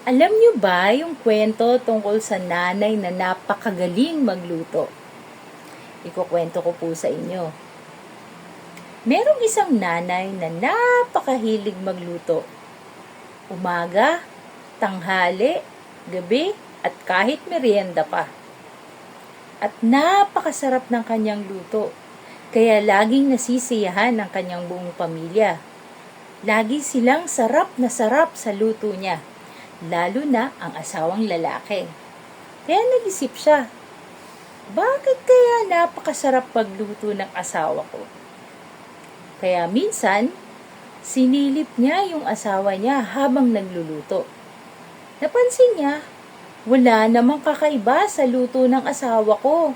Alam niyo ba yung kwento tungkol sa nanay na napakagaling magluto? Ikukwento ko po sa inyo. Merong isang nanay na napakahilig magluto. Umaga, tanghali, gabi, at kahit merienda pa. At napakasarap ng kanyang luto. Kaya laging nasisiyahan ng kanyang buong pamilya. Lagi silang sarap sa luto niya. Lalo na ang asawang lalaki. Kaya nag-isip siya, bakit kaya napakasarap pagluto ng asawa ko? Kaya minsan, sinilip niya yung asawa niya habang nagluluto. Napansin niya, wala namang kakaiba sa luto ng asawa ko.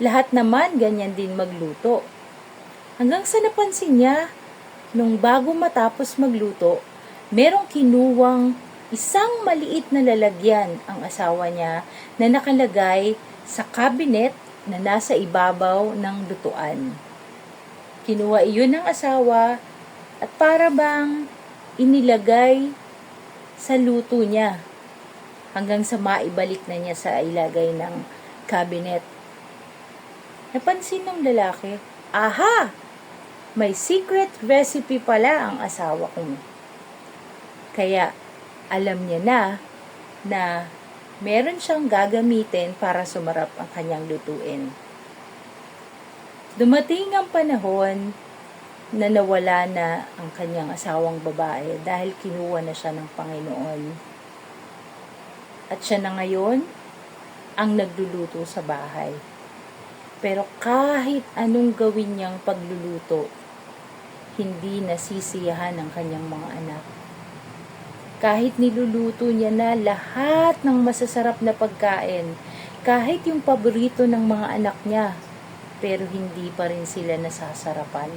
Lahat naman ganyan din magluto. Hanggang sa napansin niya, nung bago matapos magluto, merong kinuwang isang maliit na lalagyan ang asawa niya na nakalagay sa cabinet na nasa ibabaw ng lutuan. Kinuha iyon ng asawa at para bang inilagay sa luto niya hanggang sa maibalik na niya sa ilagay ng cabinet. Napansin ng lalaki, aha! May secret recipe pala ang asawa ko. Kaya alam niya na meron siyang gagamitin para sumarap ang kanyang lutuin. Dumating ang panahon na nawala na ang kanyang asawang babae dahil kinuha na siya ng Panginoon. At siya na ngayon ang nagluluto sa bahay. Pero kahit anong gawin niyang pagluluto, hindi nasisiyahan ng kanyang mga anak. Kahit niluluto niya na lahat ng masasarap na pagkain, kahit yung paborito ng mga anak niya, pero hindi pa rin sila nasasarapan.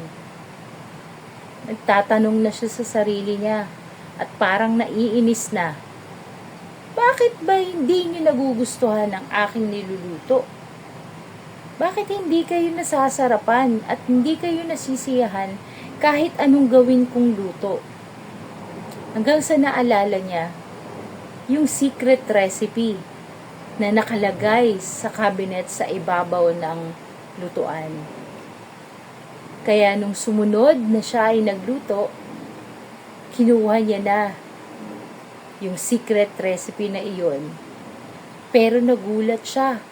Nagtatanong na siya sa sarili niya at parang naiinis na. Bakit ba hindi niyo nagugustuhan ang aking niluluto? Bakit hindi kayo nasasarapan at hindi kayo nasisiyahan kahit anong gawin kong luto? Hanggang sa naalala niya yung secret recipe na nakalagay sa cabinet sa ibabaw ng lutuan. Kaya nung sumunod na siya ay nagluto, kinuha niya na yung secret recipe na iyon. Pero nagulat siya.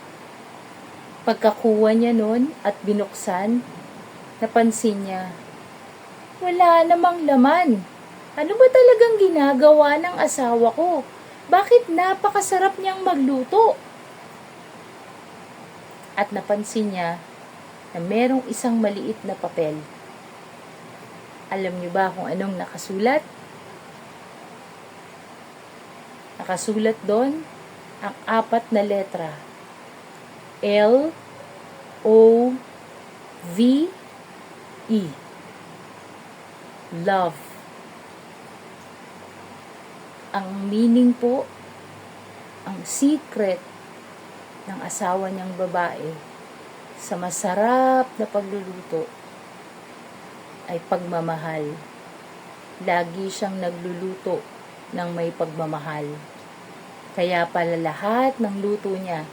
Pagkakuha niya nun at binuksan, napansin niya, wala namang laman. Ano ba talagang ginagawa ng asawa ko? Bakit napakasarap niyang magluto? At napansin niya na merong isang maliit na papel. Alam niyo ba kung anong nakasulat? Nakasulat doon ang 4 na letra. L-O-V-E. Love. Ang meaning po, ang secret ng asawa niyang babae sa masarap na pagluluto ay pagmamahal. Lagi siyang nagluluto ng may pagmamahal. Kaya pala lahat ng luto niya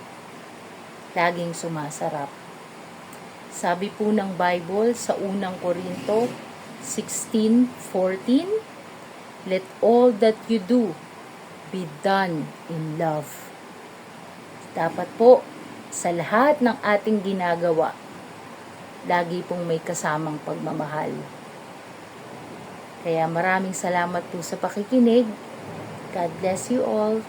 laging sumasarap. Sabi po ng Bible sa unang Korinto 16:14, let all that you do be done in love. Dapat po, sa lahat ng ating ginagawa, lagi pong may kasamang pagmamahal. Kaya maraming salamat po sa pakikinig. God bless you all.